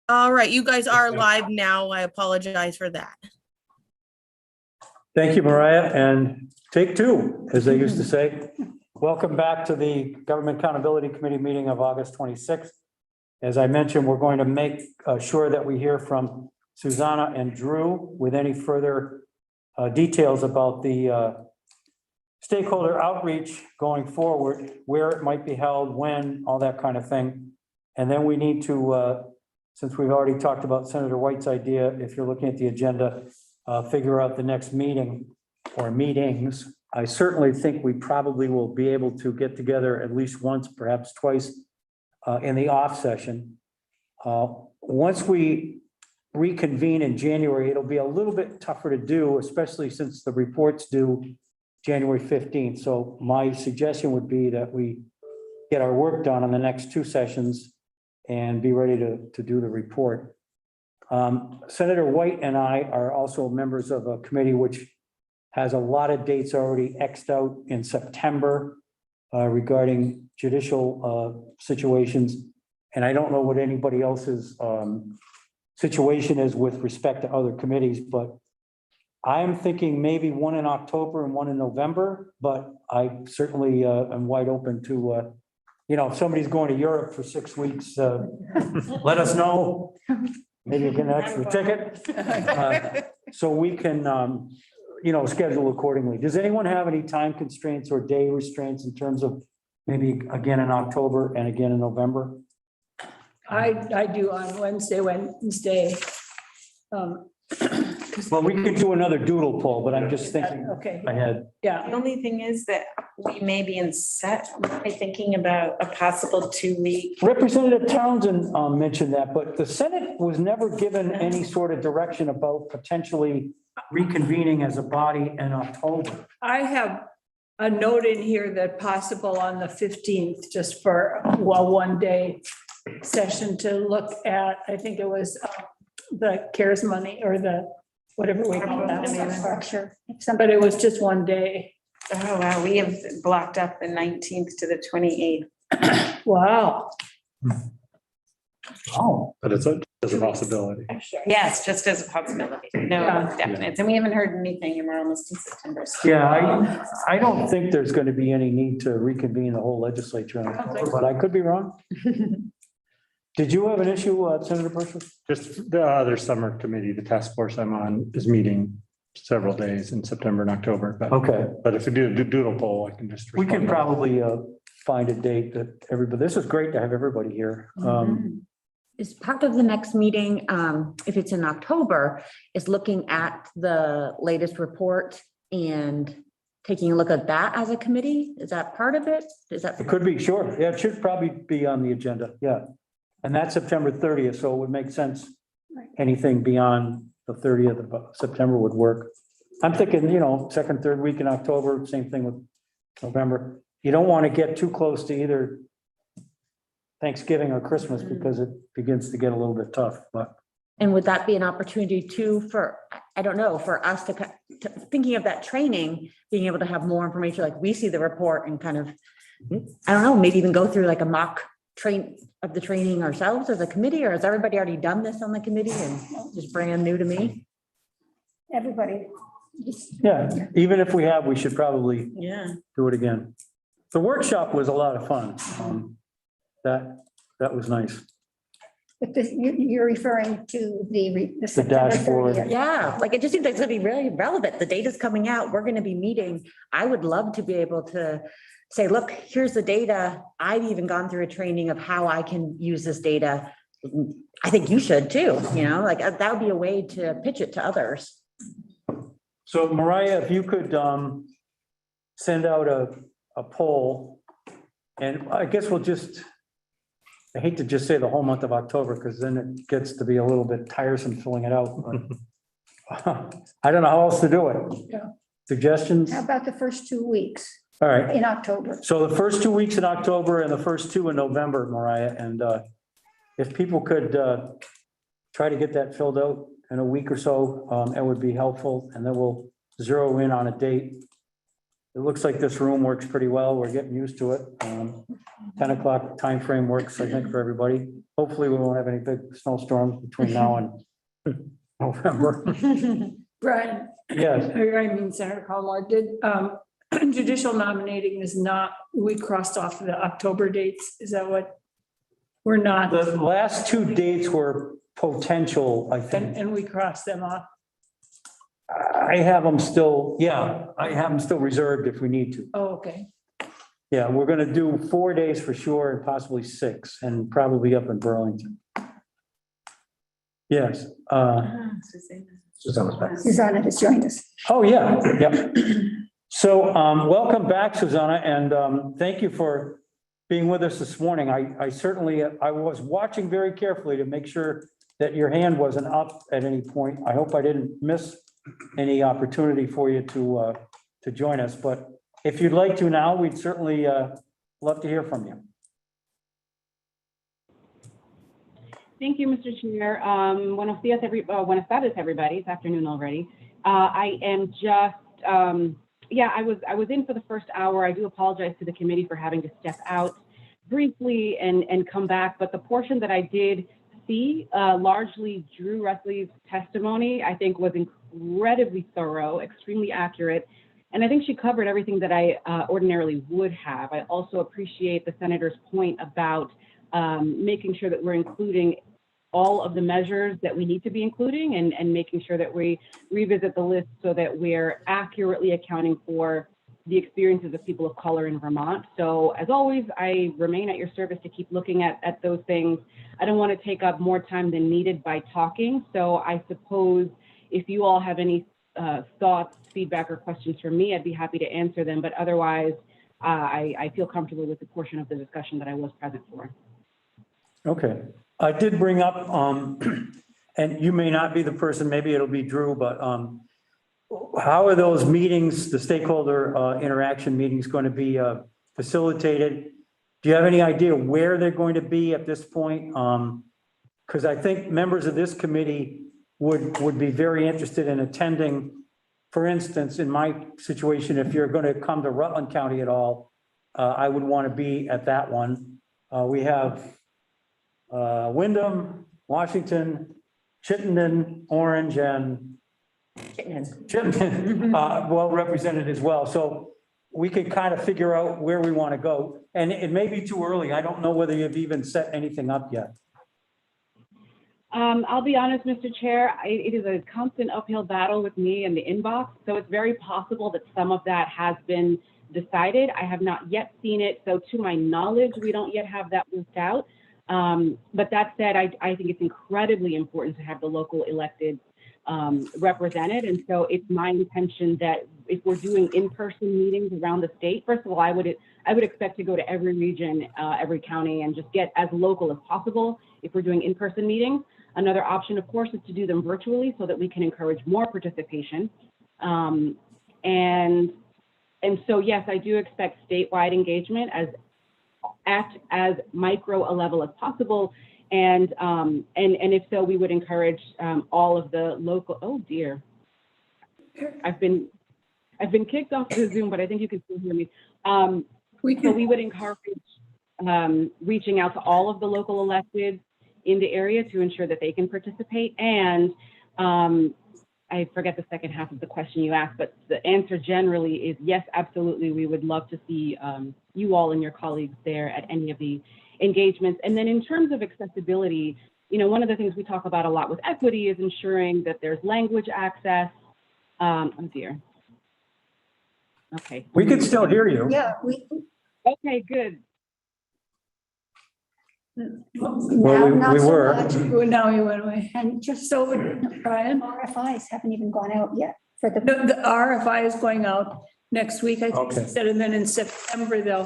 All right, you guys are live now. I apologize for that. Thank you, Mariah, and take two, as they used to say. Welcome back to the Government Accountability Committee meeting of August 26th. As I mentioned, we're going to make sure that we hear from Susanna and Drew with any further details about the stakeholder outreach going forward, where it might be held, when, all that kind of thing. And then we need to, since we've already talked about Senator White's idea, if you're looking at the agenda, figure out the next meeting or meetings. I certainly think we probably will be able to get together at least once, perhaps twice in the off session. Once we reconvene in January, it'll be a little bit tougher to do, especially since the report's due January 15th. So my suggestion would be that we get our work done on the next two sessions and be ready to do the report. Senator White and I are also members of a committee which has a lot of dates already X'd out in September regarding judicial situations. And I don't know what anybody else's situation is with respect to other committees, but I'm thinking maybe one in October and one in November, but I certainly am wide open to, if somebody's going to Europe for 6 weeks, let us know. Maybe you get an extra ticket. So we can, schedule accordingly. Does anyone have any time constraints or day restraints in terms of maybe again in October and again in November? I do on Wednesday. Well, we could do another doodle poll, but I'm just thinking Okay, ahead. yeah. The only thing is that we may be thinking about a possible 2-week. Representative Townsend mentioned that, but the Senate was never given any sort of direction about potentially reconvening as a body in October. I have a note in here that possible on the 15th, just for a 1-day session to look at, I think it was the CARES money or the, whatever we call that. Infrastructure. But it was just 1 day. Oh, wow, we have blocked up the 19th to the 28th. Wow. Oh. But it's as a possibility. Yes, just as a possibility. No Yeah. definite. And we haven't heard anything and we're almost in September. so- Yeah, I don't think there's going to be any need to reconvene the whole legislature in October, but I could be wrong. Did you have an issue, Senator Burschel? Just the other summer committee, the task force I'm on, is meeting several days in September and October. Okay, But if we do a doodle poll, I can just. we can respond. probably find a date that everybody, this is great to have everybody here. Is part of the next meeting, if it's in October, is looking at the latest report and taking a look at that as a committee? Is that part of it? Is that? It could be, sure. Yeah, it should probably be on the agenda. Yeah. And that's September 30th, so it would make sense. Anything beyond the 30th of September would work. I'm thinking, second, third week in October, same thing with November. You don't want to get too close to either Thanksgiving or Christmas because it begins to get a little bit tough, but. And would that be an opportunity too for, I don't know, for us to thinking of that training, being able to have more information, like we see the report and kind of, I don't know, maybe even go through like a mock train of the training ourselves as a committee, or has everybody already done this on the committee and just brand new to me? Everybody. Yeah, even if we have, we should probably Yeah. do it again. The workshop was a lot of fun. That was nice. But you're referring to the The dashboard. 30th. Yeah, like it just seems like it's gonna be really relevant. The data's coming out. We're gonna be meeting. I would love to be able to say, look, here's the data. I've even gone through a training of how I can use this data. I think you should too, like that would be a way to pitch it to others. So Mariah, if you could send out a poll, and I guess we'll just, I hate to just say the whole month of October, because then it gets to be a little bit tiresome filling it out. But I don't know how else to do it. Yeah. Suggestions? How about the first 2 weeks All right. in October? So the first 2 weeks in October and the first 2 in November, Mariah, and if people could try to get that filled out in a week or so, it would be helpful, and then we'll zero in on a date. It looks like this room works pretty well. We're getting used to it. 10 o'clock timeframe works, I think, for everybody. hopefully we won't have any big snowstorms between now and November. Brian, Yes, I mean, Senator Colmore, did, judicial nominating is not, we crossed off the October dates. Is that what? We're not, the last two dates were potential, I think. and we crossed them off. I have them still, yeah, I have them still reserved if we need to. Oh, okay. Yeah, we're gonna do 4 days for sure and possibly 6 and probably up in Burlington. Yes, Susanna has joined us. oh, yeah, yep. So, welcome back, Susanna, and, thank you for being with us this morning. I certainly, I was watching very carefully to make sure that your hand wasn't up at any point. I hope I didn't miss any opportunity for you to join us, but if you'd like to now, we'd certainly, love to hear from you. Thank you, Mr. Chair. Buenos tardes, everybody. It's afternoon already. I am just, I was in for the first hour. I do apologize to the committee for having to step out briefly and come back, but the portion that I did see, largely Drew Rusley's testimony, I think was incredibly thorough, extremely accurate. And I think she covered everything that I ordinarily would have. I also appreciate the senator's point about making sure that we're including all of the measures that we need to be including and making sure that we revisit the list so that we're accurately accounting for the experiences of people of color in Vermont. So as always, I remain at your service to keep looking at those things. I don't want to take up more time than needed by talking. So I suppose if you all have any thoughts, feedback, or questions from me, I'd be happy to answer them. But otherwise, I feel comfortable with the portion of the discussion that I was present for. Okay, I did bring up, and you may not be the person, maybe it'll be Drew, but how are those meetings, the stakeholder interaction meetings going to be facilitated? Do you have any idea where they're going to be at this point? Because I think members of this committee would be very interested in attending. For instance, in my situation, if you're going to come to Rutland County at all, I would want to be at that one. We have Wyndham, Washington, Chittenden, Orange, and Chittenden, well represented as well. So we could kind of figure out where we want to go. And it may be too early. I don't know whether you've even set anything up yet. I'll be honest, Mr. Chair, it is a constant uphill battle with me and the inbox. So it's very possible that some of that has been decided. I have not yet seen it. So to my knowledge, we don't yet have that worked out. But that said, I think it's incredibly important to have the local elected represented. And so it's my intention that if we're doing in-person meetings around the state, first of all, I would expect to go to every region, every county, and just get as local as possible if we're doing in-person meetings. Another option, of course, is to do them virtually so that we can encourage more participation. And so, yes, I do expect statewide engagement at as micro a level as possible. And if so, we would encourage all of the local, oh dear. I've been kicked off the Zoom, but I think you can still hear me. So we would encourage reaching out to all of the local electeds in the area to ensure that they can participate. And I forget the second half of the question you asked, but the answer generally is yes, absolutely. We would love to see you all and your colleagues there at any of the engagements. And then in terms of accessibility, one of the things we talk about a lot with equity is ensuring that there's language access. Oh dear. Okay. We can still hear you. Yeah, Okay, good. Well, now, we not so were. much. Well, now he went away. And just So, so Brian, RFIs haven't even gone out yet for the, the RFI is going out next week, I think, Okay. she said, and then in September, they'll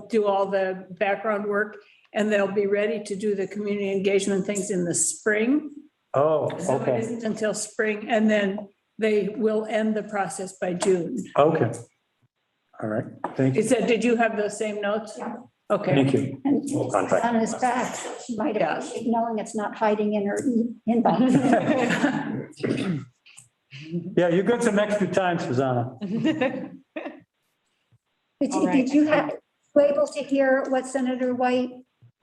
do all the background work, and they'll be ready to do the community engagement things in the spring. Oh, So it okay, isn't until spring, and then they will end the process by June. okay. All right, thank He you, said, did you have those same notes? Okay. thank you. and on his back, she might Yeah. have, knowing it's not hiding in her inbox. Yeah, you got some extra time, Susanna. Did All you, right. did you have, were able to hear what Senator White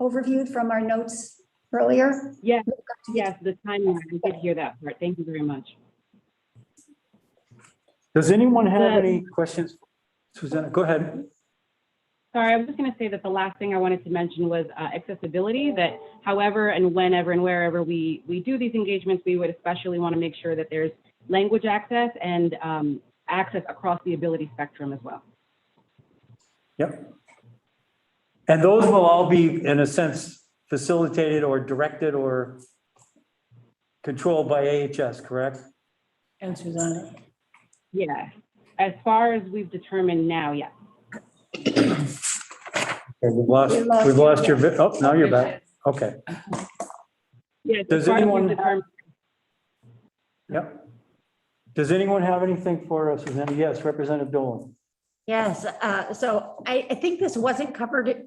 overviewed from our notes earlier? Yes, yes, the timeline, I did hear that part. Thank you very much. Does anyone have The- any questions? Susanna, go ahead. Sorry, I was just going to say that the last thing I wanted to mention was accessibility, that however and whenever and wherever we do these engagements, we would especially want to make sure that there's language access and access across the ability spectrum as well. Yep. And those will all be, in a sense, facilitated or directed or controlled by AHS, correct? And Susanna. Yeah, as far as we've determined now, yes. Okay, we've lost your, oh, now you're back. Okay, Yeah, Does as far as we've anyone- determined- yep. Does anyone have anything for us, Susanna? Yes, Representative Dolan. Yes, so I think this wasn't covered,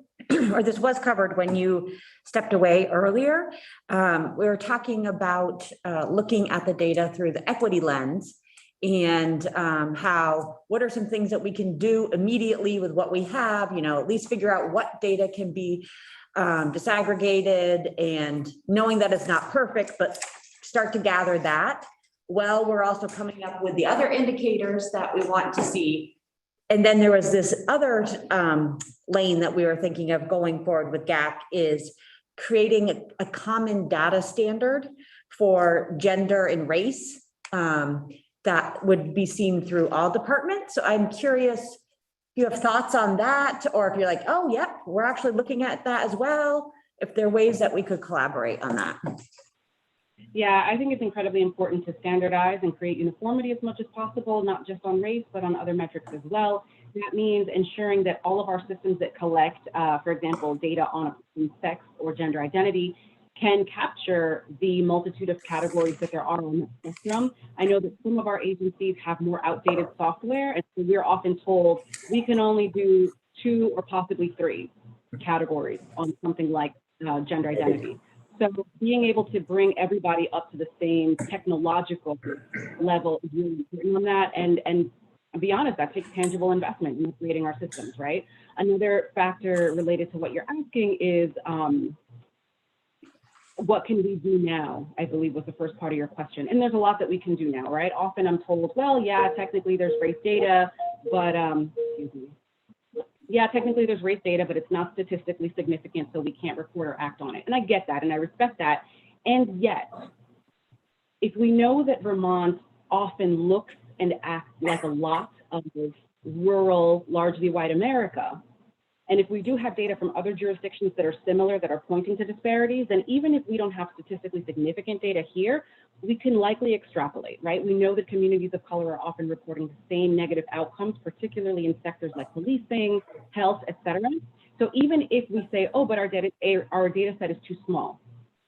or this was covered when you stepped away earlier. We were talking about looking at the data through the equity lens and what are some things that we can do immediately with what we have, at least figure out what data can be disaggregated and knowing that it's not perfect, but start to gather that. Well, we're also coming up with the other indicators that we want to see. And then there was this other lane that we were thinking of going forward with GAC is creating a common data standard for gender and race that would be seen through all departments. So I'm curious if you have thoughts on that, or if you're like, oh, yep, we're actually looking at that as well. If there are ways that we could collaborate on that. Yeah, I think it's incredibly important to standardize and create uniformity as much as possible, not just on race, but on other metrics as well. That means ensuring that all of our systems that collect, for example, data on a person's sex or gender identity can capture the multitude of categories that there are on the spectrum. I know that some of our agencies have more outdated software, and so we're often told we can only do 2 or possibly 3 categories on something like gender identity. So being able to bring everybody up to the same technological level is really important on that. And to be honest, that takes tangible investment in creating our systems, right? Another factor related to what you're asking is what can we do now, I believe was the first part of your question. And there's a lot that we can do now, right? Often I'm told, well, yeah, technically there's race data, but excuse me. Yeah, technically there's race data, but it's not statistically significant, so we can't report or act on it. And I get that, and I respect that. And yet, if we know that Vermont often looks and acts like a lot of rural, largely white America, and if we do have data from other jurisdictions that are similar, that are pointing to disparities, then even if we don't have statistically significant data here, we can likely extrapolate, right? We know that communities of color are often reporting the same negative outcomes, particularly in sectors like policing, health, et cetera. So even if we say, oh, but our data set is too small,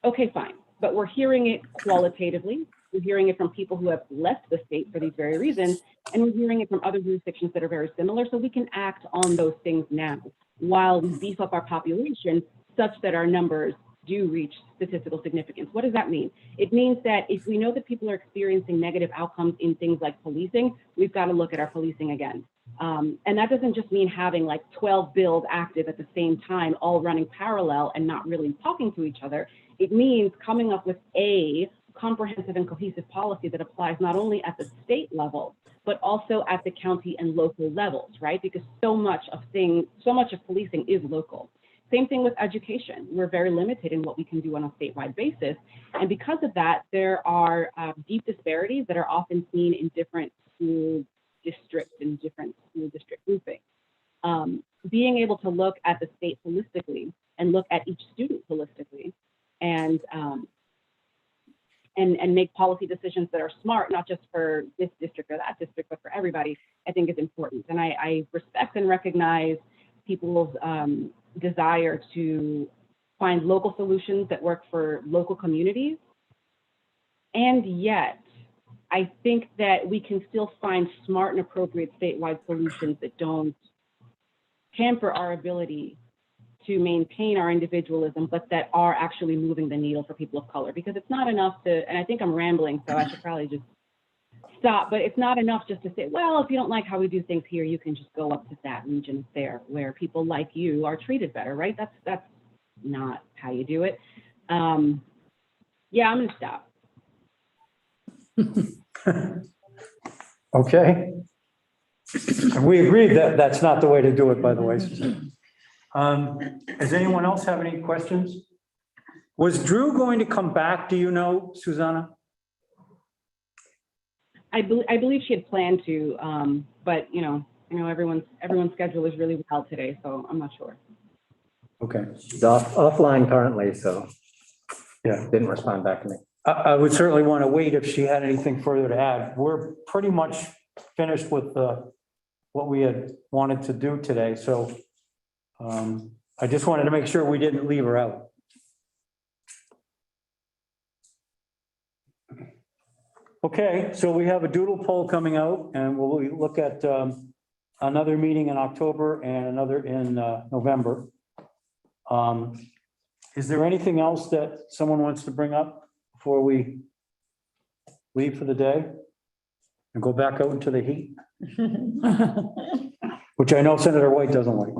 okay, fine. But we're hearing it qualitatively. We're hearing it from people who have left the state for these very reasons, and we're hearing it from other jurisdictions that are very similar, so we can act on those things now while we beef up our population such that our numbers do reach statistical significance. What does that mean? It means that if we know that people are experiencing negative outcomes in things like policing, we've got to look at our policing again. And that doesn't just mean having like 12 bills active at the same time, all running parallel and not really talking to each other. It means coming up with a comprehensive and cohesive policy that applies not only at the state level, but also at the county and local levels, right? Because so much of policing is local. Same thing with education. We're very limited in what we can do on a statewide basis. And because of that, there are deep disparities that are often seen in different school districts and different school district groupings. Being able to look at the state holistically and look at each student holistically and make policy decisions that are smart, not just for this district or that district, but for everybody, I think is important. And I respect and recognize people's desire to find local solutions that work for local communities. And yet, I think that we can still find smart and appropriate statewide solutions that don't hamper our ability to maintain our individualism, but that are actually moving the needle for people of color. Because it's not enough to, and I think I'm rambling, so I should probably just stop, but it's not enough just to say, well, if you don't like how we do things here, you can just go up to that region there where people like you are treated better, right? That's not how you do it. Yeah, I'm gonna stop. Okay. And we agreed that that's not the way to do it, by the way, Susan. Does anyone else have any questions? Was Drew going to come back, do you know, Susanna? I believe she had planned to, but everyone's schedule is really wild today, so I'm not sure. Okay, She's offline currently, so yeah. didn't respond back to me. I would certainly want to wait if she had anything further to add. We're pretty much finished with what we had wanted to do today, so I just wanted to make sure we didn't leave her out. Okay, so we have a doodle poll coming out, and we'll look at another meeting in October and another in November. Is there anything else that someone wants to bring up before we leave for the day and go back out into the heat, which I know Senator White doesn't like?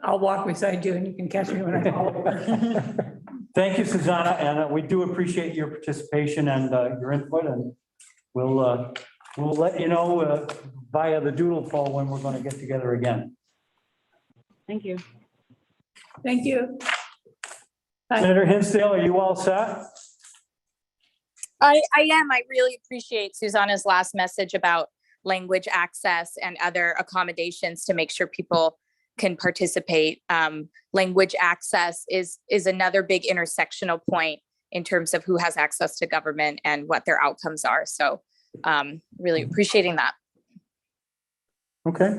I'll walk beside you and you can catch me when I fall. Thank you, Susanna, and we do appreciate your participation and your input, and we'll let you know via the doodle poll when we're going to get together again. Thank you. Thank you. Bye. Senator Hinsdale, are you all set? I am. I really appreciate Susanna's last message about language access and other accommodations to make sure people can participate. Language access is another big intersectional point in terms of who has access to government and what their outcomes are. So really appreciating that. Okay.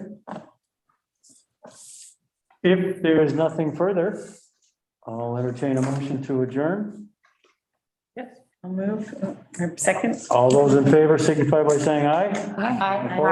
If there is nothing further, I'll entertain a motion to adjourn. I'll move. Second. All those in favor signify by saying aye. Hi. Opposed?